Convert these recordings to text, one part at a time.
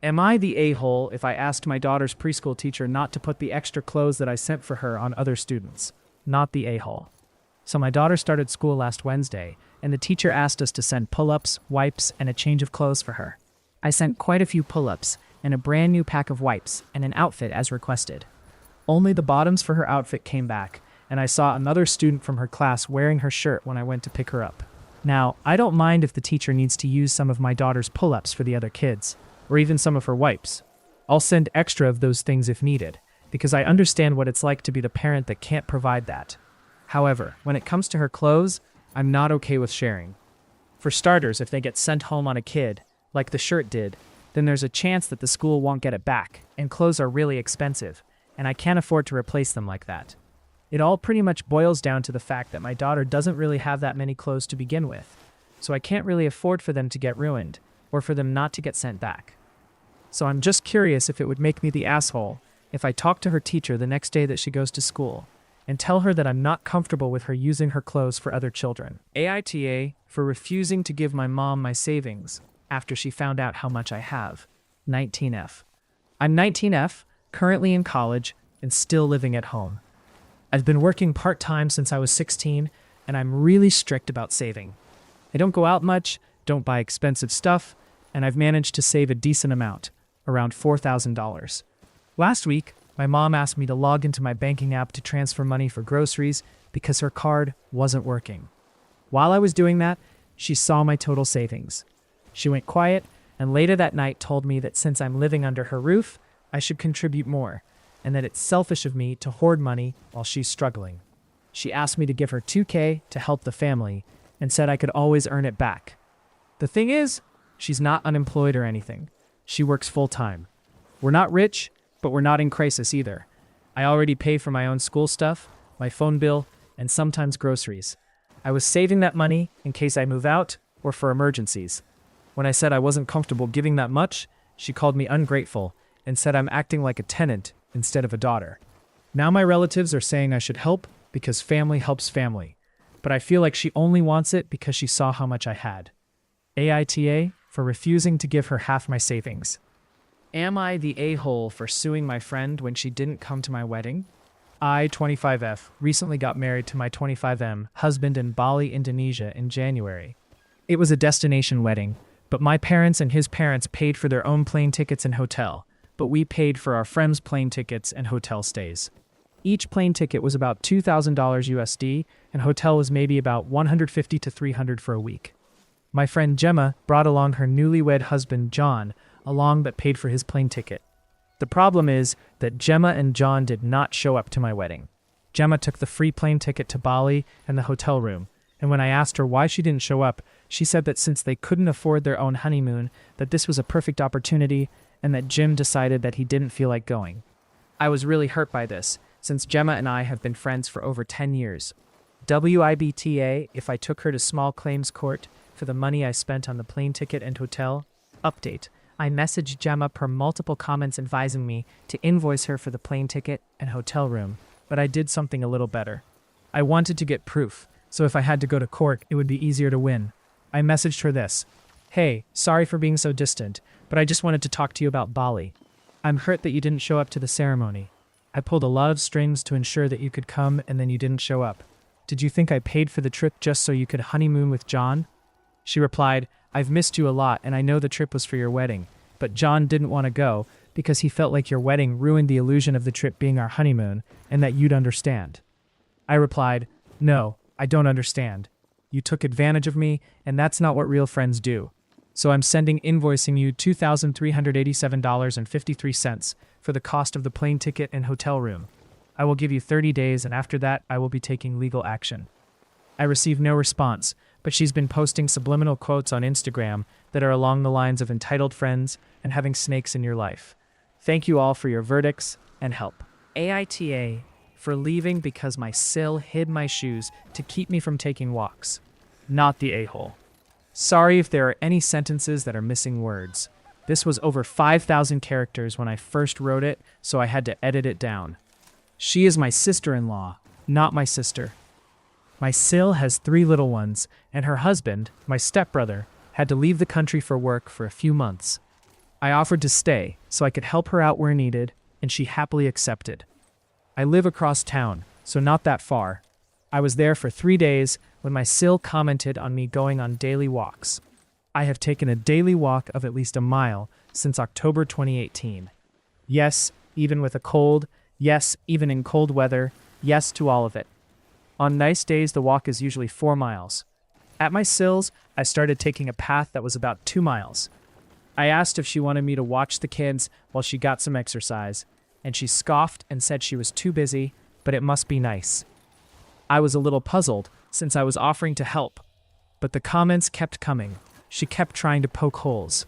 Am I the a-hole if I asked my daughter's preschool teacher not to put the extra clothes that I sent for her on other students? Not the a-hole. So my daughter started school last Wednesday, and the teacher asked us to send pull-ups, wipes, and a change of clothes for her. I sent quite a few pull-ups, and a brand new pack of wipes, and an outfit as requested. Only the bottoms for her outfit came back, and I saw another student from her class wearing her shirt when I went to pick her up. Now, I don't mind if the teacher needs to use some of my daughter's pull-ups for the other kids, or even some of her wipes. I'll send extra of those things if needed, because I understand what it's like to be the parent that can't provide that. However, when it comes to her clothes, I'm not okay with sharing. For starters, if they get sent home on a kid, like the shirt did, then there's a chance that the school won't get it back, and clothes are really expensive, and I can't afford to replace them like that. It all pretty much boils down to the fact that my daughter doesn't really have that many clothes to begin with, so I can't really afford for them to get ruined, or for them not to get sent back. So I'm just curious if it would make me the asshole if I talk to her teacher the next day that she goes to school and tell her that I'm not comfortable with her using her clothes for other children. AITA for refusing to give my mom my savings after she found out how much I have. 19F. I'm 19F, currently in college, and still living at home. I've been working part-time since I was 16, and I'm really strict about saving. I don't go out much, don't buy expensive stuff, and I've managed to save a decent amount, around $4,000. Last week, my mom asked me to log into my banking app to transfer money for groceries because her card wasn't working. While I was doing that, she saw my total savings. She went quiet and later that night told me that since I'm living under her roof, I should contribute more, and that it's selfish of me to hoard money while she's struggling. She asked me to give her $2,000 to help the family and said I could always earn it back. The thing is, she's not unemployed or anything. She works full-time. We're not rich, but we're not in crisis either. I already pay for my own school stuff, my phone bill, and sometimes groceries. I was saving that money in case I move out or for emergencies. When I said I wasn't comfortable giving that much, she called me ungrateful and said I'm acting like a tenant instead of a daughter. Now my relatives are saying I should help because family helps family, but I feel like she only wants it because she saw how much I had. AITA for refusing to give her half my savings. Am I the a-hole for suing my friend when she didn't come to my wedding? I, 25F, recently got married to my 25M husband in Bali, Indonesia in January. It was a destination wedding, but my parents and his parents paid for their own plane tickets and hotel, but we paid for our friends' plane tickets and hotel stays. Each plane ticket was about $2,000 USD, and hotel was maybe about $150 to $300 for a week. My friend Gemma brought along her newlywed husband John along but paid for his plane ticket. The problem is that Gemma and John did not show up to my wedding. Gemma took the free plane ticket to Bali and the hotel room, and when I asked her why she didn't show up, she said that since they couldn't afford their own honeymoon, that this was a perfect opportunity and that Jim decided that he didn't feel like going. I was really hurt by this, since Gemma and I have been friends for over 10 years. WIBTA if I took her to small claims court for the money I spent on the plane ticket and hotel. Update. I messaged Gemma per multiple comments advising me to invoice her for the plane ticket and hotel room, but I did something a little better. I wanted to get proof, so if I had to go to court, it would be easier to win. I messaged her this. Hey, sorry for being so distant, but I just wanted to talk to you about Bali. I'm hurt that you didn't show up to the ceremony. I pulled a lot of strings to ensure that you could come and then you didn't show up. Did you think I paid for the trip just so you could honeymoon with John? She replied, I've missed you a lot and I know the trip was for your wedding, but John didn't want to go because he felt like your wedding ruined the illusion of the trip being our honeymoon and that you'd understand. I replied, no, I don't understand. You took advantage of me and that's not what real friends do. So I'm invoicing you $2,387.53 for the cost of the plane ticket and hotel room. I will give you 30 days and after that I will be taking legal action. I received no response, but she's been posting subliminal quotes on Instagram that are along the lines of entitled friends and having snakes in your life. Thank you all for your verdicts and help. AITA for leaving because my sill hid my shoes to keep me from taking walks. Not the a-hole. Sorry if there are any sentences that are missing words. This was over 5,000 characters when I first wrote it, so I had to edit it down. She is my sister-in-law, not my sister. My Sil has 3 little ones, and her husband, my stepbrother, had to leave the country for work for a few months. I offered to stay so I could help her out where needed, and she happily accepted. I live across town, so not that far. I was there for 3 days when my Sil commented on me going on daily walks. I have taken a daily walk of at least a mile since October 2018. Yes, even with a cold. Yes, even in cold weather. Yes to all of it. On nice days, the walk is usually 4 miles. At my Sil's, I started taking a path that was about 2 miles. I asked if she wanted me to watch the kids while she got some exercise, and she scoffed and said she was too busy, but it must be nice. I was a little puzzled since I was offering to help, but the comments kept coming. She kept trying to poke holes.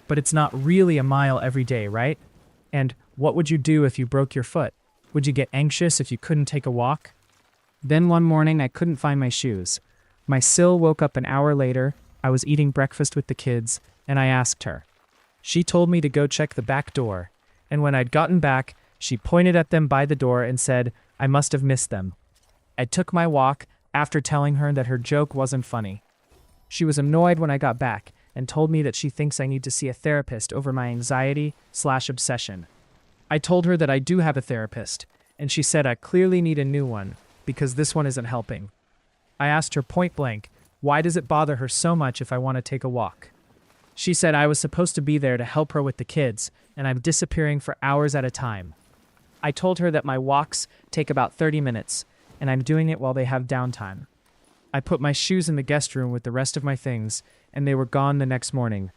But it's not really a mile every day, right? And what would you do if you broke your foot? Would you get anxious if you couldn't take a walk? Then one morning I couldn't find my shoes. My Sil woke up an hour later. I was eating breakfast with the kids, and I asked her. She told me to go check the back door, and when I'd gotten back, she pointed at them by the door and said I must have missed them. I took my walk after telling her that her joke wasn't funny. She was annoyed when I got back and told me that she thinks I need to see a therapist over my anxiety/obsession. I told her that I do have a therapist, and she said I clearly need a new one because this one isn't helping. I asked her point blank, why does it bother her so much if I want to take a walk? She said I was supposed to be there to help her with the kids, and I'm disappearing for hours at a time. I told her that my walks take about 30 minutes, and I'm doing it while they have downtime. I put my shoes in the guest room with the rest of my things, and they were gone the next morning.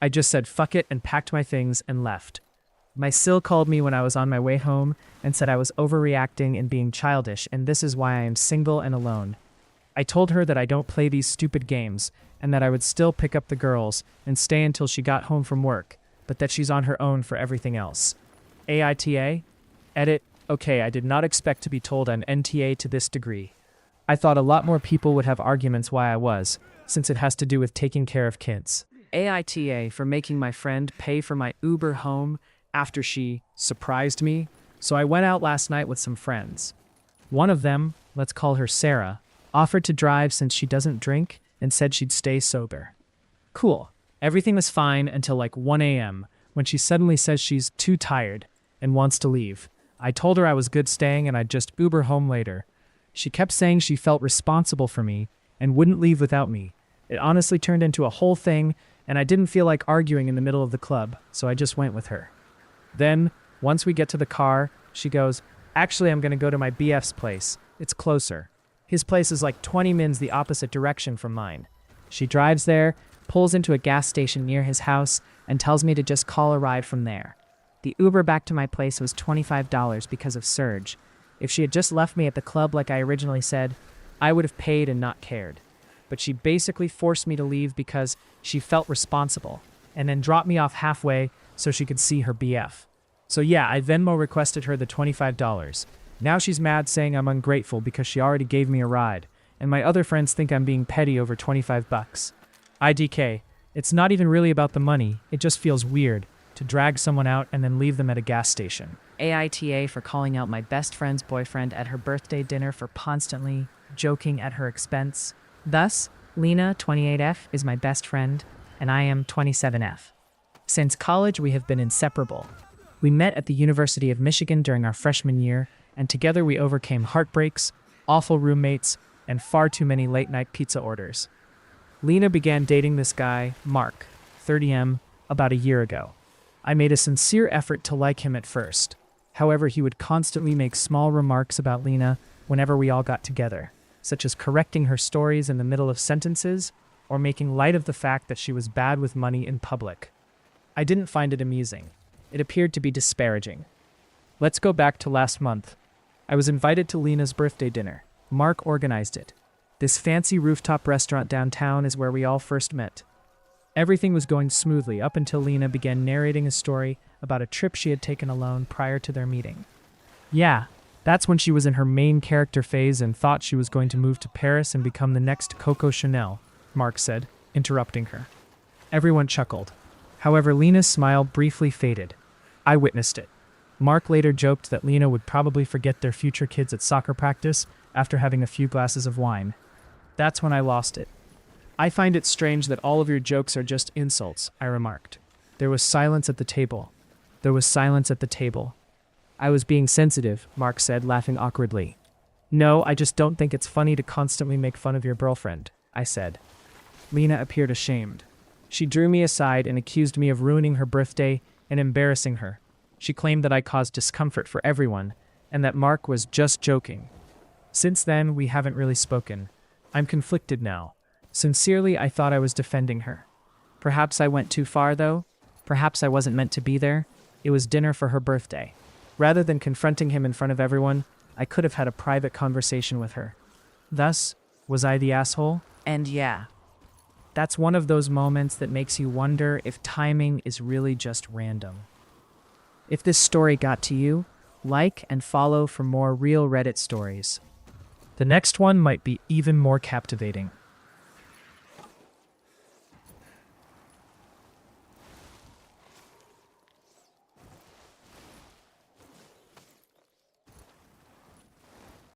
I just said fuck it and packed my things and left. My Sil called me when I was on my way home and said I was overreacting and being childish, and this is why I am single and alone. I told her that I don't play these stupid games, and that I would still pick up the girls and stay until she got home from work, but that she's on her own for everything else. AITA? Edit. Okay, I did not expect to be told I'm NTA to this degree. I thought a lot more people would have arguments why I was, since it has to do with taking care of kids. AITA for making my friend pay for my Uber home after she surprised me, so I went out last night with some friends. One of them, let's call her Sarah, offered to drive since she doesn't drink and said she'd stay sober. Cool. Everything was fine until like 1 a.m. when she suddenly says she's too tired and wants to leave. I told her I was good staying and I'd just Uber home later. She kept saying she felt responsible for me and wouldn't leave without me. It honestly turned into a whole thing, and I didn't feel like arguing in the middle of the club, so I just went with her. Then, once we get to the car, she goes, actually, I'm going to go to my BF's place. It's closer. His place is like 20 mins the opposite direction from mine. She drives there, pulls into a gas station near his house, and tells me to just call a ride from there. The Uber back to my place was $25 because of surge. If she had just left me at the club like I originally said, I would have paid and not cared. But she basically forced me to leave because she felt responsible, and then dropped me off halfway so she could see her BF. So yeah, I Venmo requested her the $25. Now she's mad saying I'm ungrateful because she already gave me a ride, and my other friends think I'm being petty over $25. IDK, it's not even really about the money, it just feels weird to drag someone out and then leave them at a gas station. AITA for calling out my best friend's boyfriend at her birthday dinner for constantly joking at her expense. Thus, Lena, 28F, is my best friend, and I am 27F. Since college, we have been inseparable. We met at the University of Michigan during our freshman year, and together we overcame heartbreaks, awful roommates, and far too many late-night pizza orders. Lena began dating this guy, Mark, 30M, about a year ago. I made a sincere effort to like him at first. However, he would constantly make small remarks about Lena whenever we all got together, such as correcting her stories in the middle of sentences or making light of the fact that she was bad with money in public. I didn't find it amusing. It appeared to be disparaging. Let's go back to last month. I was invited to Lena's birthday dinner. Mark organized it. This fancy rooftop restaurant downtown is where we all first met. Everything was going smoothly up until Lena began narrating a story about a trip she had taken alone prior to their meeting. Yeah, that's when she was in her main character phase and thought she was going to move to Paris and become the next Coco Chanel, Mark said, interrupting her. Everyone chuckled. However, Lena's smile briefly faded. I witnessed it. Mark later joked that Lena would probably forget their future kids at soccer practice after having a few glasses of wine. That's when I lost it. I find it strange that all of your jokes are just insults, I remarked. There was silence at the table. There was silence at the table. I was being sensitive, Mark said, laughing awkwardly. No, I just don't think it's funny to constantly make fun of your girlfriend, I said. Lena appeared ashamed. She drew me aside and accused me of ruining her birthday and embarrassing her. She claimed that I caused discomfort for everyone and that Mark was just joking. Since then, we haven't really spoken. I'm conflicted now. Sincerely, I thought I was defending her. Perhaps I went too far, though. Perhaps I wasn't meant to be there. It was dinner for her birthday. Rather than confronting him in front of everyone, I could have had a private conversation with her. Thus, was I the asshole? And yeah, that's one of those moments that makes you wonder if timing is really just random. If this story got to you, like and follow for more real Reddit stories. The next one might be even more captivating.